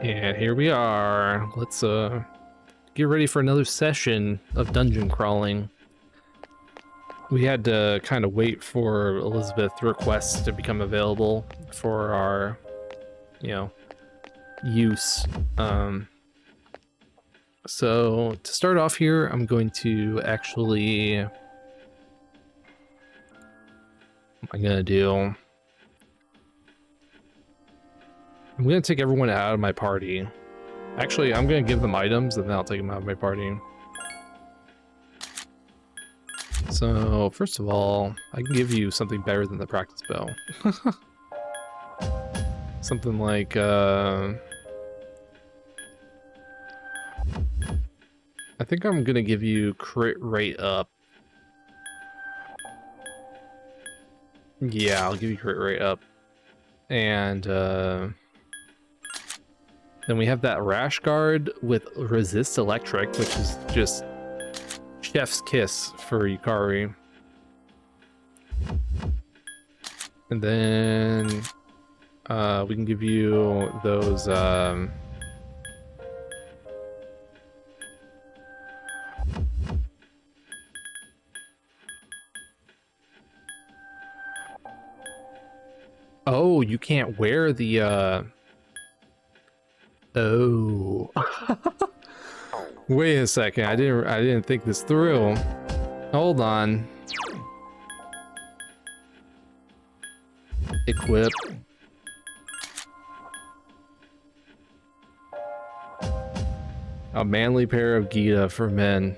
And here we are. Let's get ready for another session of dungeon crawling. We had to kind of wait for Elizabeth's request to become available for our, use. So to start off here, I'm going to actually, what am I gonna do? I'm gonna take everyone out of my party. Actually, I'm gonna give them items and then I'll take them out of my party. So, first of all, I can give you something better than the practice bow. Something like, I think I'm gonna give you crit rate up. Yeah, I'll give you crit rate up. And, then we have that rash guard with resist electric, which is just chef's kiss for Yukari. And then we can give you those oh, you can't wear the oh. Wait a second, I didn't think this through. Hold on. Equip. A manly pair of Gita for men.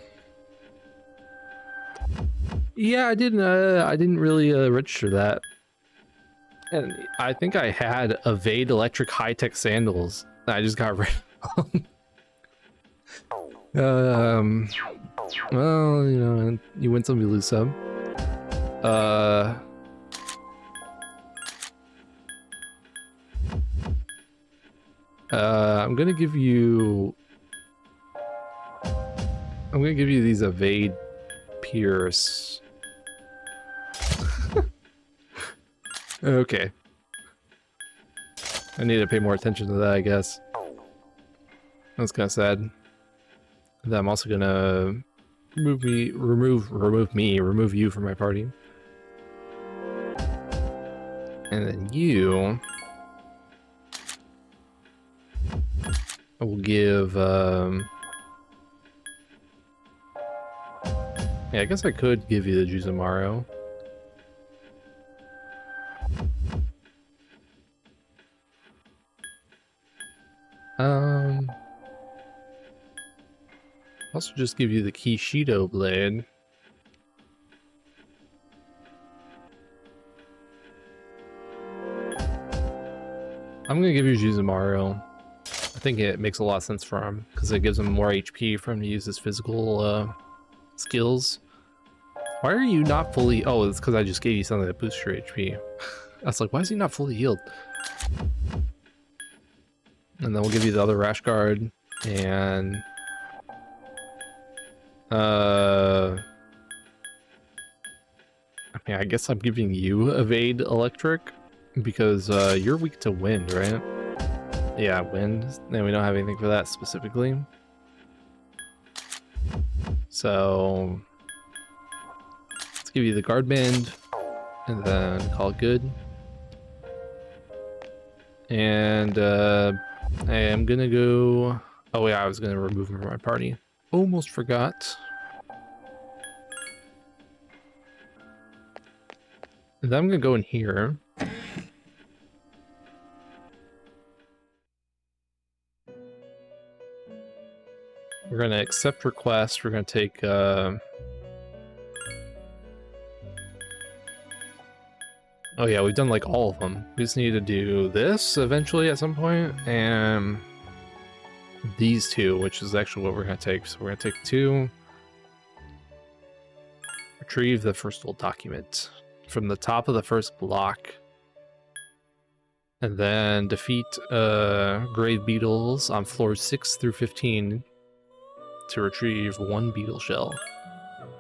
Yeah, I didn't really register that. And I think I had Evade Electric High-Tech Sandals. I just got rid of them. Well, you know, you win some, you lose some. I'm gonna give you these Evade Pierce. Okay. I need to pay more attention to that, I guess. That's kind of sad. Then I'm also gonna remove you from my party. And then you, I will give, yeah, I guess I could give you the Juzumaro. Also just give you the Kishido blade. I'm gonna give you Juzumaro. I think it makes a lot of sense for him because it gives him more HP for him to use his physical skills. Why are you not fully? Oh, it's because I just gave you something that boosts your HP. I was like, why is he not fully healed? And then we'll give you the other rash guard and I mean, I guess I'm giving you Evade Electric because you're weak to wind, right? Yeah, wind. And we don't have anything for that specifically. So let's give you the guard band and then call it good. And I am gonna go. Oh yeah, I was gonna remove him from my party. Almost forgot. And then I'm gonna go in here. We're gonna accept request. We're gonna take oh yeah, we've done like all of them. We just need to do this eventually at some point, and these two, which is actually what we're gonna take. So we're gonna take 2. Retrieve the first old document from the top of the first block. And then defeat grave beetles on floors 6 through 15 to retrieve 1 beetle shell.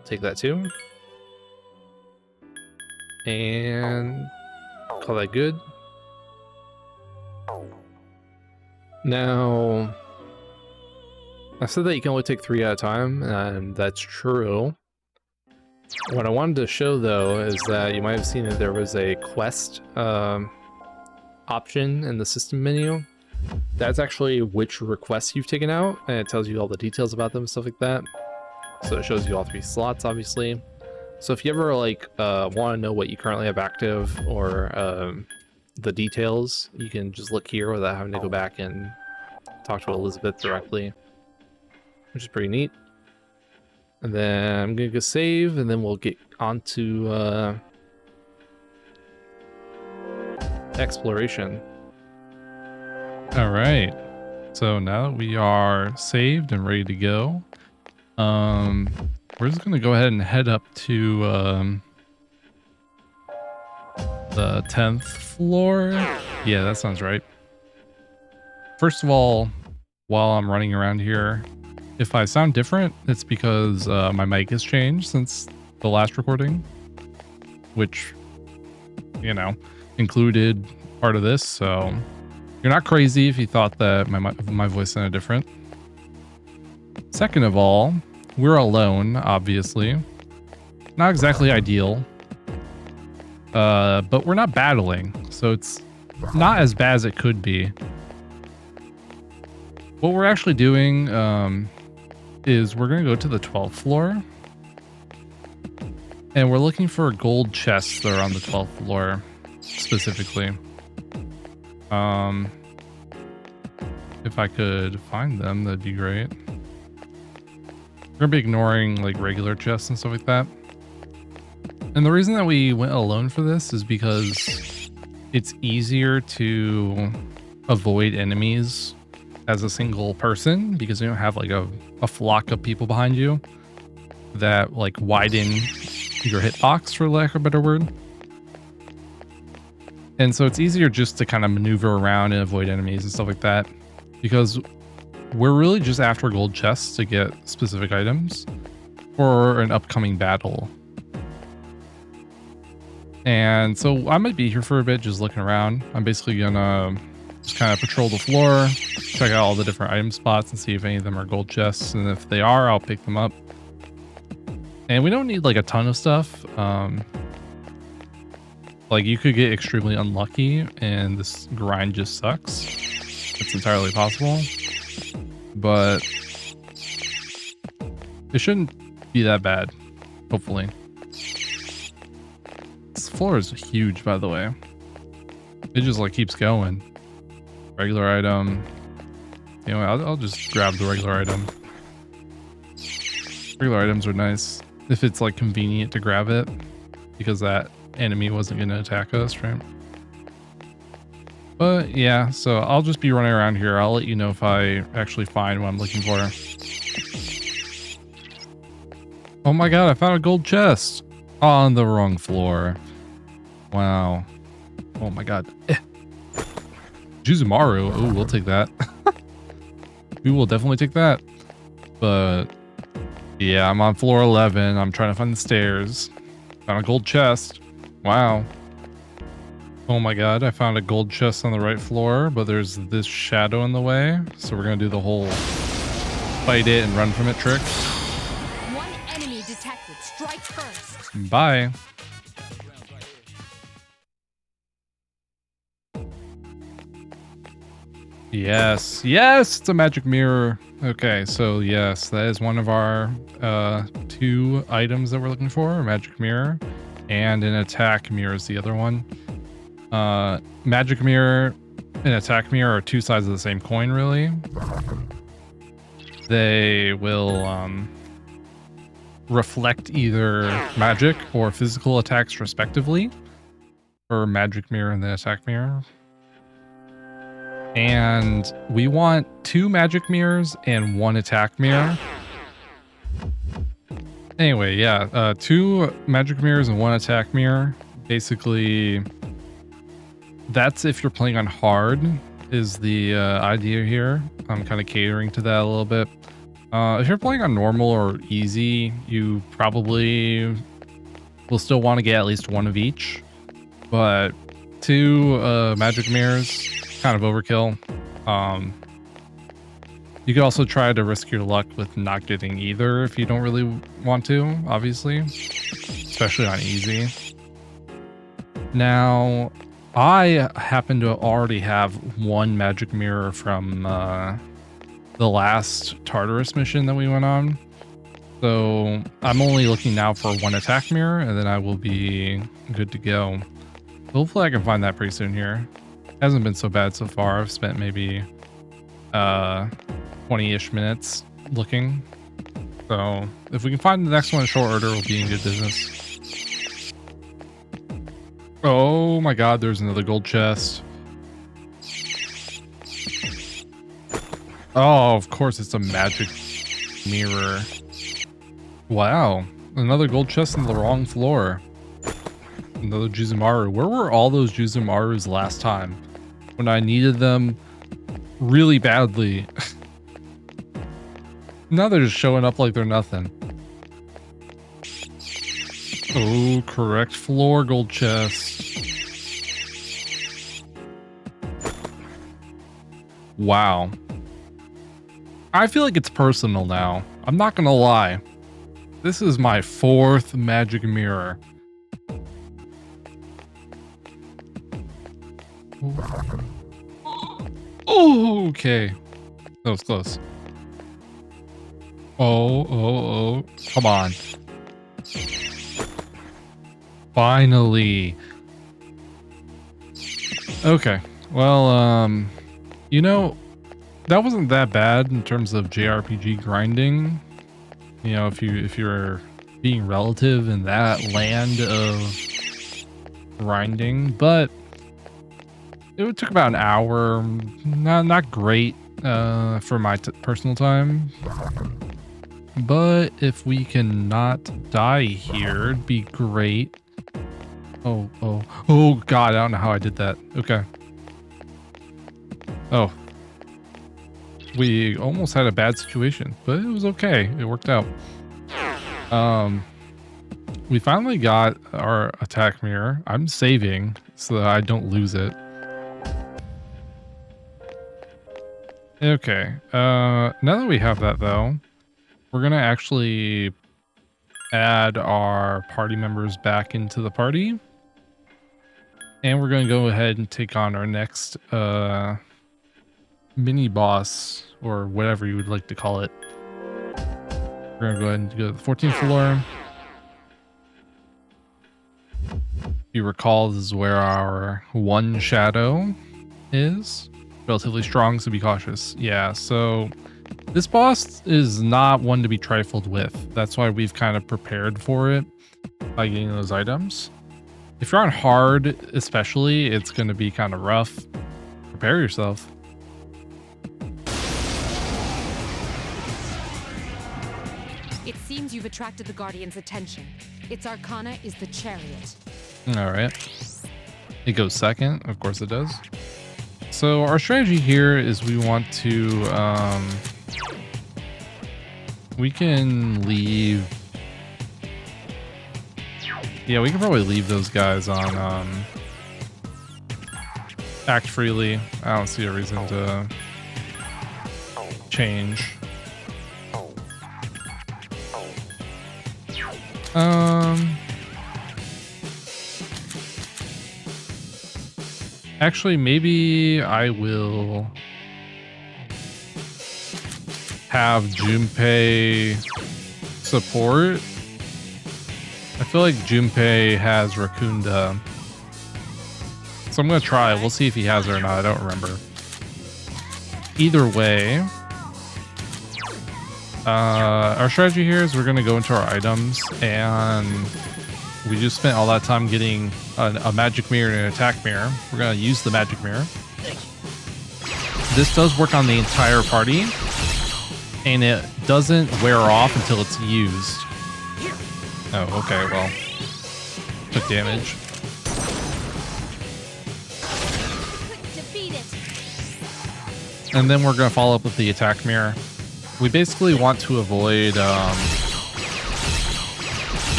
Take that too. And call that good. Now, I said that you can only take 3 at a time, and that's true. What I wanted to show, though, is that you might have seen that there was a quest option in the system menu. That's actually which requests you've taken out, and it tells you all the details about them and stuff like that. So it shows you all 3 slots, obviously. So if you ever like want to know what you currently have active or the details, you can just look here without having to go back and talk to Elizabeth directly, which is pretty neat. And then I'm gonna go save, and then we'll get on to exploration. All right. So now that we are saved and ready to go, we're just gonna go ahead and head up to the 10th floor. Yeah, that sounds right. First of all, while I'm running around here, if I sound different, it's because my mic has changed since the last recording, which, you know, included part of this. So you're not crazy if you thought that my voice sounded different. Second of all, we're alone, obviously. Not exactly ideal. But we're not battling, so it's not as bad as it could be. What we're actually doing is we're going to go to the 12th floor. And we're looking for gold chests that are on the 12th floor, specifically. If I could find them, that'd be great. We're going to be ignoring like regular chests and stuff like that. And the reason that we went alone for this is because it's easier to avoid enemies as a single person, because you don't have like a flock of people behind you that like widen your hitbox, for lack of a better word. And so it's easier just to kind of maneuver around and avoid enemies and stuff like that, because we're really just after gold chests to get specific items for an upcoming battle. And so I might be here for a bit just looking around. I'm basically gonna just kind of patrol the floor, check out all the different item spots and see if any of them are gold chests, and if they are, I'll pick them up. And we don't need like a ton of stuff. Like you could get extremely unlucky and this grind just sucks. It's entirely possible, but it shouldn't be that bad, hopefully. This floor is huge, by the way. It just like keeps going. Regular item. Anyway, I'll just grab the regular item. Regular items are nice if it's like convenient to grab it, because that enemy wasn't going to attack us, right? But yeah, so I'll just be running around here. I'll let you know if I actually find what I'm looking for. Oh my god, I found a gold chest on the wrong floor. Wow. Oh my god. Juzumaru. Oh, we'll take that. We will definitely take that. But yeah, I'm on floor 11. I'm trying to find the stairs. Found a gold chest. Wow. Oh my god, I found a gold chest on the right floor, but there's this shadow in the way. So we're going to do the whole fight it and run from it trick. One enemy detected. Strike first. Bye. Yes, yes, it's a magic mirror. Okay, so yes, that is one of our 2 items that we're looking for, a magic mirror, and an attack mirror is the other one. Magic mirror and attack mirror are 2 sides of the same coin, really. They will reflect either magic or physical attacks respectively, for magic mirror and the attack mirror. And we want 2 magic mirrors and 1 attack mirror. Anyway, yeah, 2 magic mirrors and 1 attack mirror. Basically, that's if you're playing on hard, is the idea here. I'm kind of catering to that a little bit. If you're playing on normal or easy, you probably will still want to get at least 1 of each. But 2 magic mirrors, kind of overkill. You could also try to risk your luck with not getting either if you don't really want to, obviously, especially on easy. Now, I happen to already have one magic mirror from the last Tartarus mission that we went on. So I'm only looking now for one attack mirror, and then I will be good to go. Hopefully I can find that pretty soon here. Hasn't been so bad so far. I've spent maybe 20-ish minutes looking. So if we can find the next one in short order, we'll be in good business. Oh my god, there's another gold chest. Oh, of course it's a magic mirror. Wow, another gold chest on the wrong floor. Another Juzumaru. Where were all those Juzumarus last time? When I needed them really badly. Now they're just showing up like they're nothing. Oh, correct floor, gold chest. Wow. I feel like it's personal now. I'm not gonna lie. This is my 4th magic mirror. Oh, okay. That was close. Oh. Come on. Finally. Okay. Well, you know, that wasn't that bad in terms of JRPG grinding. You know, if you're being relative in that land of grinding, but it took about an hour. Not great for my personal time. But if we can not die here, it'd be great. Oh god, I don't know how I did that. Okay. Oh. We almost had a bad situation, but it was okay. It worked out. We finally got our attack mirror. I'm saving so that I don't lose it. Okay. Now that we have that though, we're gonna actually add our party members back into the party. And we're gonna go ahead and take on our next mini boss, or whatever you would like to call it. We're gonna go ahead and go to the 14th floor. If you recall, this is where our one shadow is. Relatively strong, so be cautious. Yeah, so this boss is not one to be trifled with. That's why we've kind of prepared for it by getting those items. If you're on hard, especially, it's going to be kind of rough. Prepare yourself. It seems you've attracted the Guardian's attention. Its arcana is the Chariot. All right. It goes second. Of course it does. So our strategy here is we want to, we can leave. Yeah, we can probably leave those guys on, act freely. I don't see a reason to change. Actually, maybe I will have Junpei support. I feel like Junpei has Rakunda. So I'm going to try. We'll see if he has it or not. I don't remember. Either way, our strategy here is we're going to go into our items, and we just spent all that time getting a magic mirror and an attack mirror. We're going to use the magic mirror. This does work on the entire party, and it doesn't wear off until it's used. Oh, okay, well, took damage. And then we're going to follow up with the attack mirror. We basically want to avoid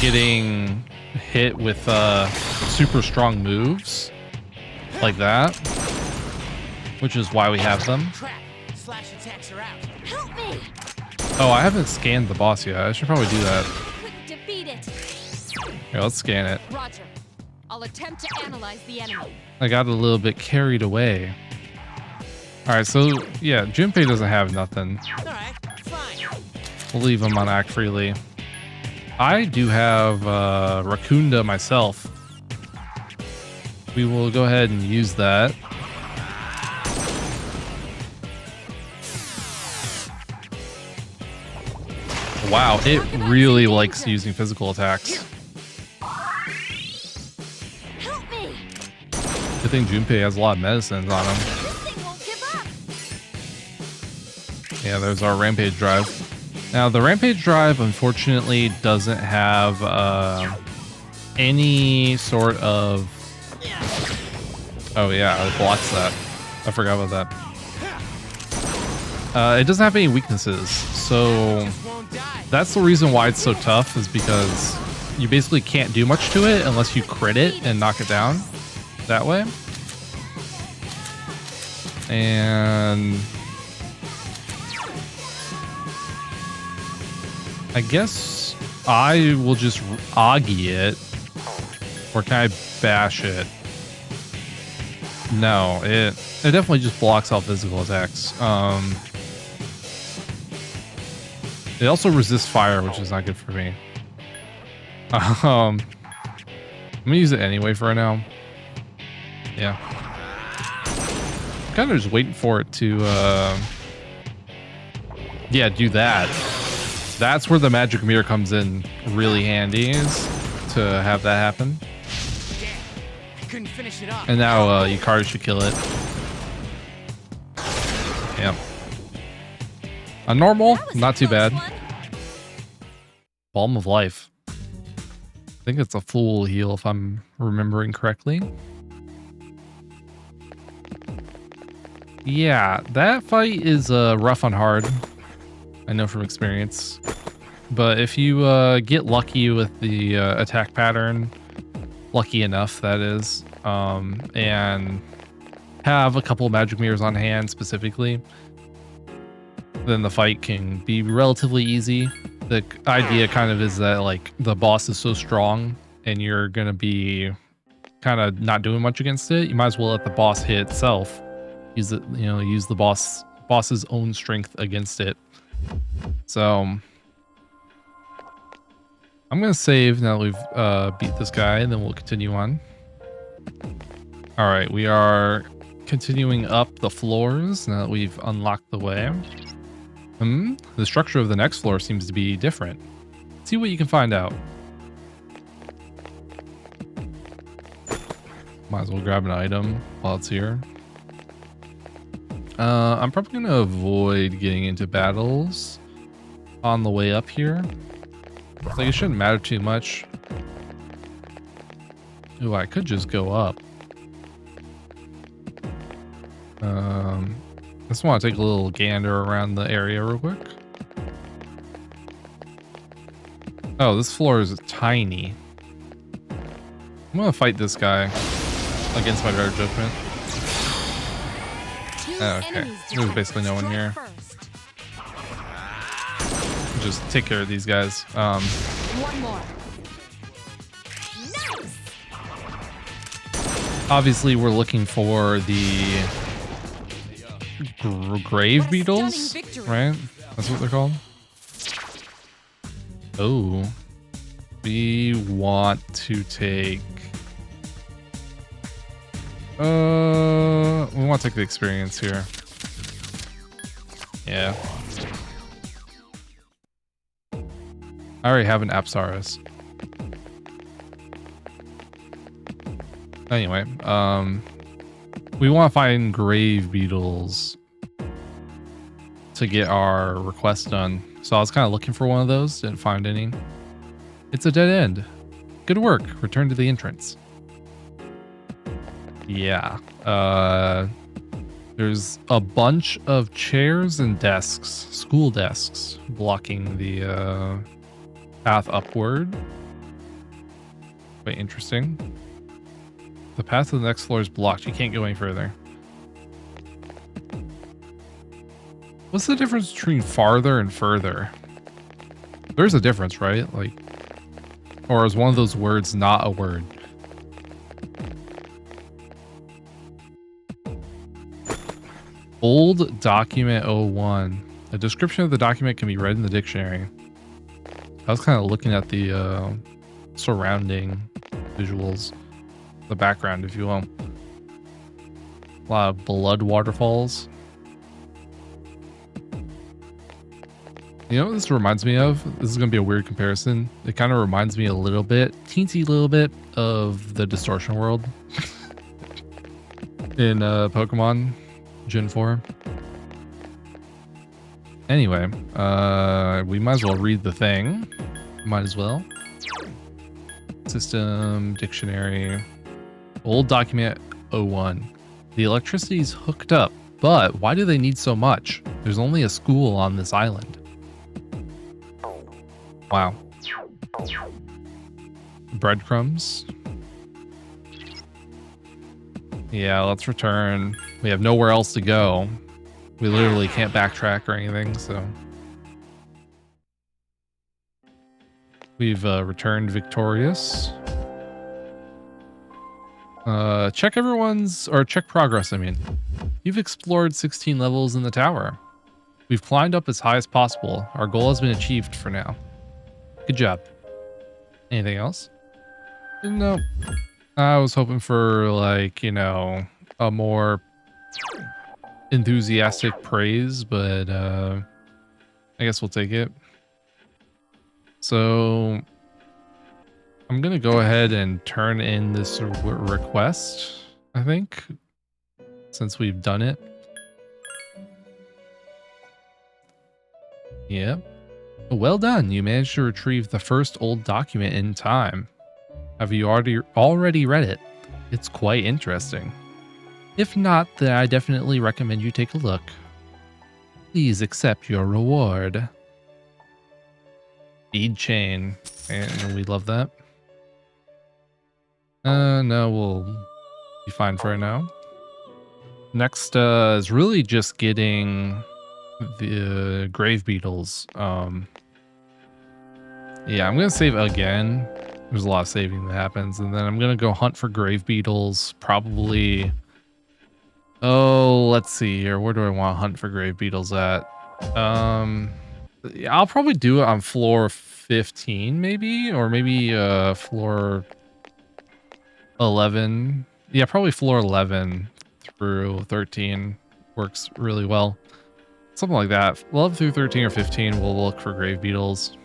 getting hit with super strong moves like that, which is why we have them. Help me! Oh, I haven't scanned the boss yet. I should probably do that. Couldn't defeat it. Here, let's scan it. Roger. I'll attempt to analyze the enemy. I got a little bit carried away. All right, so yeah, Junpei doesn't have nothing. All right, fine. We'll leave him on Act Freely. I do have Raccoonda myself. We will go ahead and use that. Wow, it really likes using physical attacks. Help me! Good thing Junpei has a lot of medicines on him. This thing won't give up. Yeah, there's our Rampage Drive. Now, the Rampage Drive, unfortunately, doesn't have any sort of... Oh, yeah, it blocks that. I forgot about that. It doesn't have any weaknesses, so that's the reason why it's so tough, is because you basically can't do much to it unless you crit it and knock it down that way. And I guess I will just Augie it, or can I bash it? No, it definitely just blocks all physical attacks. It also resists fire, which is not good for me. I'm gonna use it anyway for now. Yeah. Kind of just waiting for it to, yeah, do that. That's where the magic mirror comes in really handy, is to have that happen. Couldn't finish it off. And now Yukari should kill it. Yep. A normal, not too bad. Balm of Life. I think it's a full heal if I'm remembering correctly. Yeah, that fight is rough on hard. I know from experience. But if you get lucky with the attack pattern, lucky enough that is, and have a couple of magic mirrors on hand specifically, then the fight can be relatively easy. The idea kind of is that like the boss is so strong and you're gonna be kind of not doing much against it. You might as well let the boss hit itself. Use it, you know, use the boss's own strength against it. So I'm gonna save now that we've beat this guy, and then we'll continue on. All right, we are continuing up the floors now that we've unlocked the way. The structure of the next floor seems to be different. See what you can find out. Might as well grab an item while it's here. I'm probably going to avoid getting into battles on the way up here. Like, it shouldn't matter too much. Ooh, I could just go up. I just want to take a little gander around the area real quick. Oh, this floor is tiny. I'm going to fight this guy against my better judgment. Okay, there's basically no one here. Just take care of these guys. One more. Obviously, we're looking for the grave beetles, right? That's what they're called. Oh, we want to take. We want to take the experience here. Yeah. I already have an Apsaurus. Anyway, we want to find grave beetles to get our request done. So I was kind of looking for one of those, didn't find any. It's a dead end. Good work. Return to the entrance. Yeah. There's a bunch of chairs and desks, school desks, blocking the path upward. Quite interesting. The path to the next floor is blocked. You can't go any further. What's the difference between farther and further? There's a difference, right? Like, or is one of those words not a word? Old document 01. A description of the document can be read in the dictionary. I was kind of looking at the surrounding visuals, the background, if you will. A lot of blood waterfalls. You know what this reminds me of? This is going to be a weird comparison. It kind of reminds me a little bit, teensy little bit, of the distortion world in Pokemon Gen 4. Anyway, we might as well read the thing. Might as well. System, dictionary, old document 01. The electricity's hooked up, but why do they need so much? There's only a school on this island. Wow. Breadcrumbs. Yeah, let's return. We have nowhere else to go. We literally can't backtrack or anything, so. We've returned victorious. Check check progress, I mean. You've explored 16 levels in the tower. We've climbed up as high as possible. Our goal has been achieved for now. Good job. Anything else? No. I was hoping for, like, you know, a more enthusiastic praise, but I guess we'll take it. So I'm gonna go ahead and turn in this request, I think, since we've done it. Yep. Well done. You managed to retrieve the first old document in time. Have you already read it? It's quite interesting. If not, then I definitely recommend you take a look. Please accept your reward. Bead chain. And we love that. No, we'll be fine for now. Next is really just getting the grave beetles. Yeah, I'm gonna save again. There's a lot of saving that happens, and then I'm gonna go hunt for grave beetles. Probably. Oh, let's see here. Where do I want to hunt for grave beetles at? Yeah, I'll probably do it on floor 15, maybe, or maybe floor 11. Yeah, probably floor 11 through 13 works really well. Something like that. 11 through 13 or 15, we'll look for grave beetles.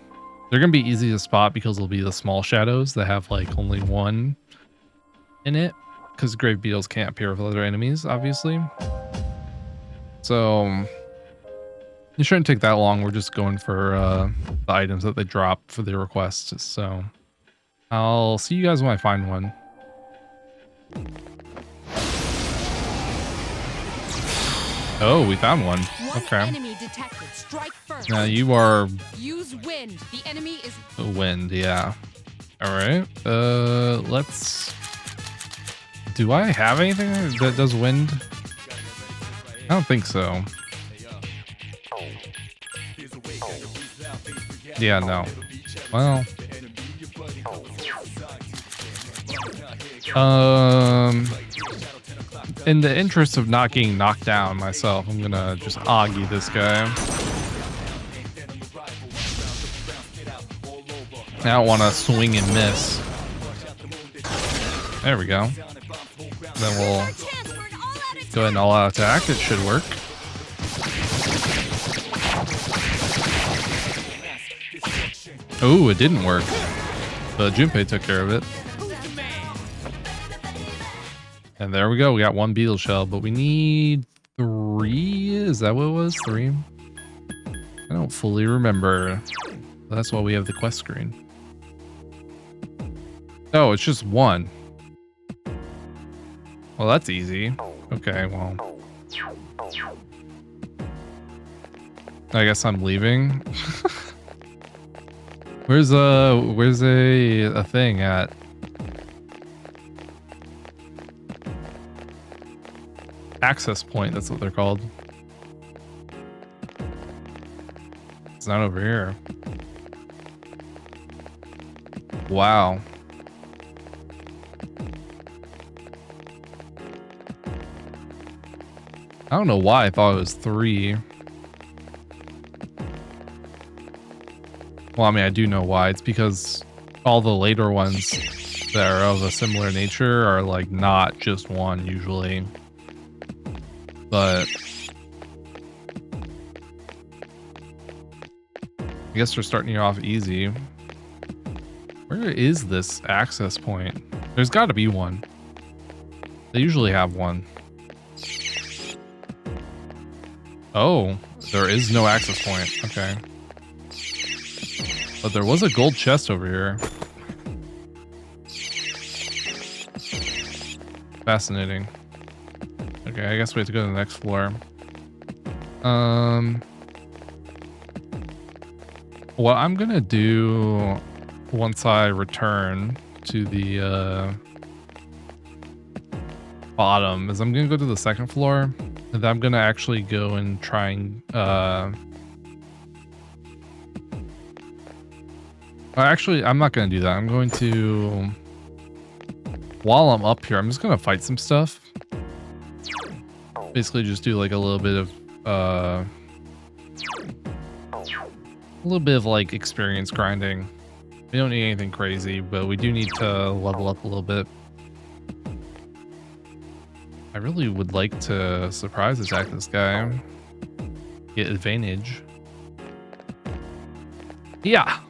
They're going to be easy to spot because they'll be the small shadows that have like only one in it, because grave beetles can't appear with other enemies, obviously. So it shouldn't take that long. We're just going for the items that they drop for the request. So I'll see you guys when I find one. Oh, we found one. Okay. Enemy detected. Strike first. Now you are Use wind. The enemy is wind, yeah. All right. Let's. Do I have anything that does wind? I don't think so. Yeah, no. Well. In the interest of not getting knocked down myself, I'm gonna just Augie this guy. I don't want to swing and miss. There we go. Then we'll go ahead and all-out attack. It should work. Oh, it didn't work. But Junpei took care of it. And there we go. We got one beetle shell, but we need 3. Is that what it was? 3? I don't fully remember. That's why we have the quest screen. Oh, it's just 1. Well, that's easy. Okay, well. I guess I'm leaving. Where's a thing at? Access point, that's what they're called. It's not over here. Wow. I don't know why I thought it was 3. Well, I mean, I do know why. It's because all the later ones that are of a similar nature are like not just 1 usually. But I guess they're starting you off easy. Where is this access point? There's got to be one. They usually have one. Oh, there is no access point. Okay. But there was a gold chest over here. Fascinating. Okay, I guess we have to go to the next floor. What I'm gonna do once I return to the bottom is I'm gonna go to the second floor, and then I'm gonna actually go and try and actually, I'm not gonna do that. I'm going to, while I'm up here, I'm just gonna fight some stuff. Basically just do like a little bit of like experience grinding. We don't need anything crazy, but we do need to level up a little bit. I really would like to surprise attack this guy. Get advantage. Yeah.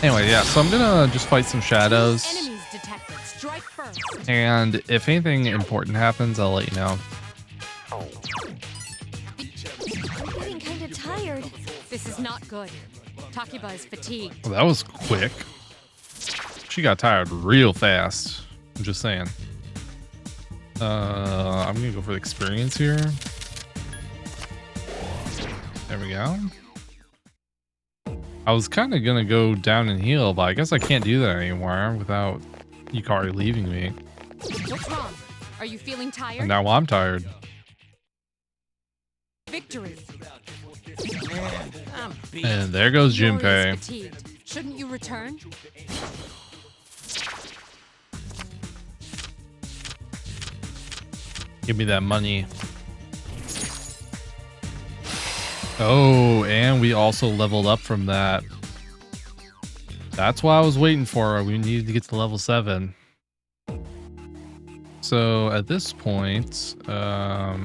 Anyway, yeah, so I'm gonna just fight some shadows. Enemies detected. Strike first. And if anything important happens, I'll let you know. I'm getting kind of tired. This is not good. Takiba is fatigued. Well, that was quick. She got tired real fast. I'm just saying. I'm gonna go for the experience here. There we go. I was kind of gonna go down and heal, but I guess I can't do that anymore without Yukari leaving me. What's wrong? Are you feeling tired? And now I'm tired. Victory. I'm beat. And there goes Yori is Junpei. fatigued. Shouldn't you return? Give me that money. Oh, and we also leveled up from that. That's what I was waiting for. We needed to get to level 7. So at this point, I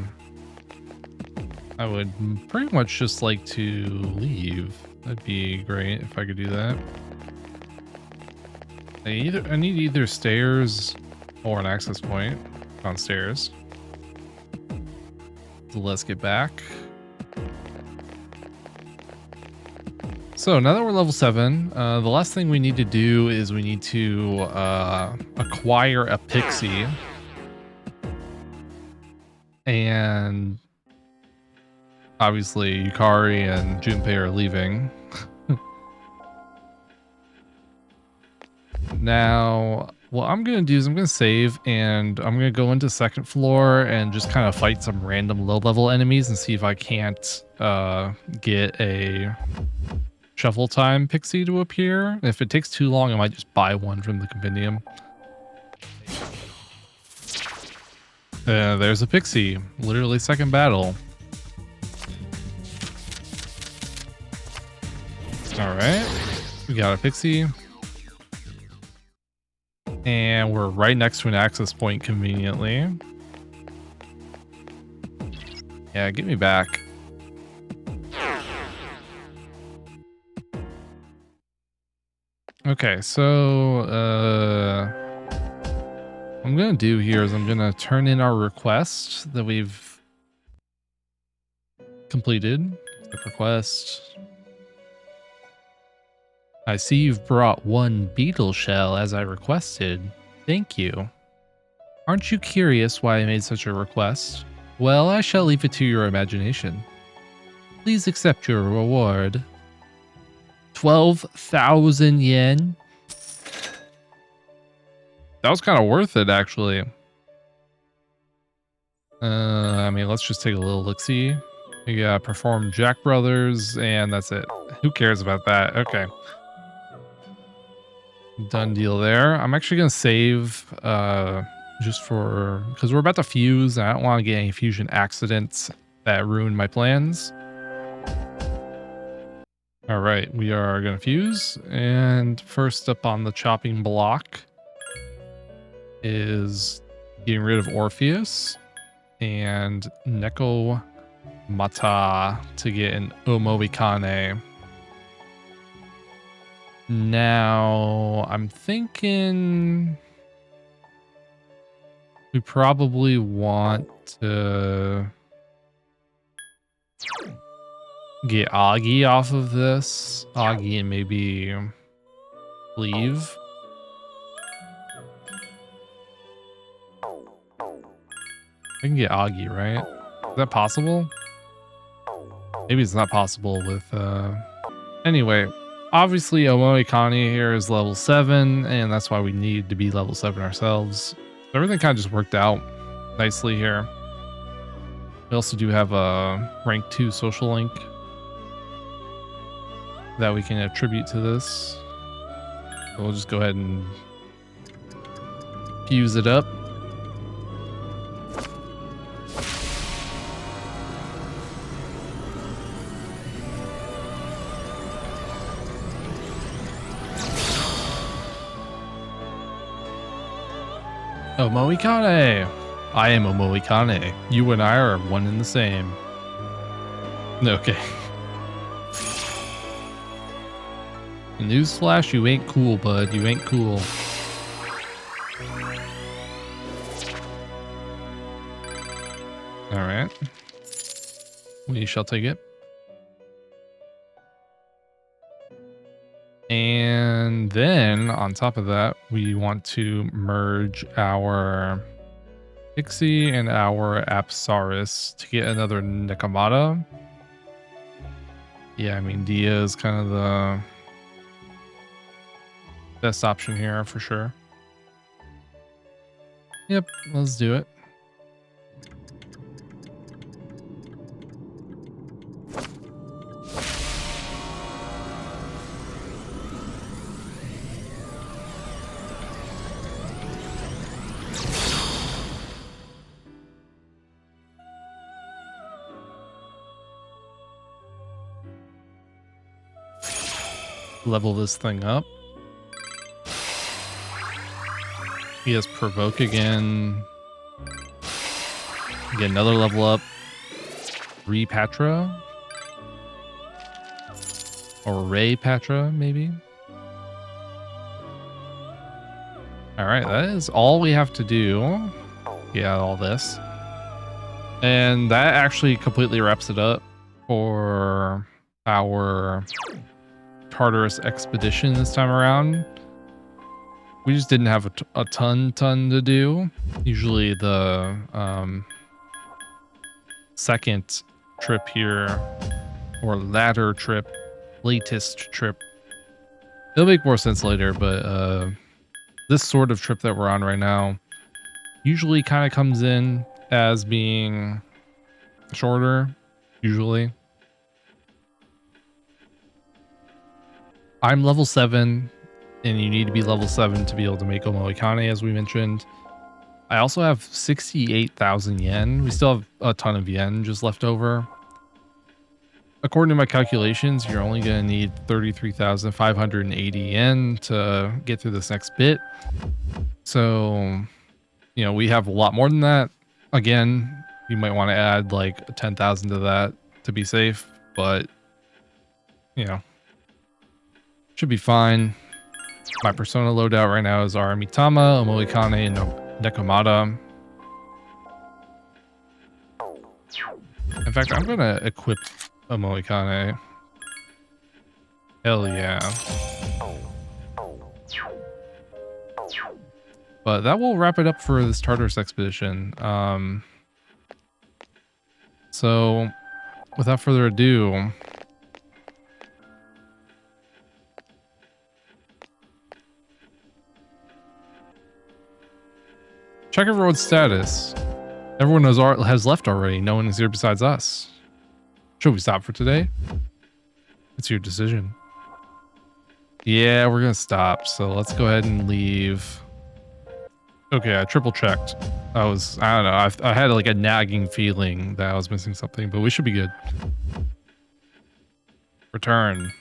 would pretty much just like to leave. That'd be great if I could do that. I need either stairs or an access point on stairs. So let's get back. So now that we're level 7, the last thing we need to do is we need to acquire a pixie. And obviously Yukari and Junpei are leaving. Now, what I'm going to do is I'm going to save and I'm going to go into second floor and just kind of fight some random low level enemies and see if I can't get a shuffle time pixie to appear. If it takes too long, I might just buy one from the compendium. There's a pixie. Literally second battle. Alright. We got a pixie. And we're right next to an access point conveniently. Yeah, get me back. Okay, so what I'm gonna do here is I'm gonna turn in our request that we've completed. The request. I see you've brought 1 beetle shell as I requested. Thank you. Aren't you curious why I made such a request? Well, I shall leave it to your imagination. Please accept your reward. 12,000 yen. That was kind of worth it, actually. I mean, let's just take a little look-see. We got perform Jack Brothers, and that's it. Who cares about that? Okay. Done deal there. I'm actually going to save just for, because we're about to fuse, and I don't want to get any fusion accidents that ruin my plans. All right, we are going to fuse, and first up on the chopping block is getting rid of Orpheus and Neko Mata to get an Omoikane. Now, I'm thinking we probably want to get Agi off of this. Agi and maybe leave. I can get Agi, right? Is that possible? Maybe it's not possible with anyway, obviously Omoikane here is level 7, and that's why we need to be level 7 ourselves. Everything kind of just worked out nicely here. We also do have a rank 2 social link that we can attribute to this. So we'll just go ahead and fuse it up. Omoikane! I am Omoikane. You and I are one and the same. Okay. Newsflash, you ain't cool, bud. You ain't cool. Alright. We shall take it. And then, on top of that, we want to merge our Pixie and our Apsaurus to get another Nekomata. Yeah, I mean, Dia is kind of the best option here for sure. Yep, let's do it. Level this thing up. He has provoke again. Get another level up. Repatra. Or Ray Patra, maybe. Alright, that is all we have to do. Yeah, all this. And that actually completely wraps it up for our Tartarus expedition this time around. We just didn't have a ton to do. Usually the second trip here, or latter trip, latest trip, it'll make more sense later, but this sort of trip that we're on right now usually kind of comes in as being shorter, usually. I'm level 7, and you need to be level 7 to be able to make Omoikane, as we mentioned. I also have 68,000 yen. We still have a ton of yen just left over. According to my calculations, you're only going to need 33,580 yen to get through this next bit. So, you know, we have a lot more than that. Again, you might want to add like 10,000 to that to be safe, but, you know, should be fine. My persona loadout right now is Aramitama, Omoikane, and Nekomata. In fact, I'm going to equip Omoikane. Hell yeah. But that will wrap it up for this Tartarus expedition. So, without further ado, check everyone's status. Everyone has left already. No one is here besides us. Should we stop for today? It's your decision. Yeah, we're gonna stop. So let's go ahead and leave. Okay, I triple checked. I don't know. I had like a nagging feeling that I was missing something, but we should be good. Return.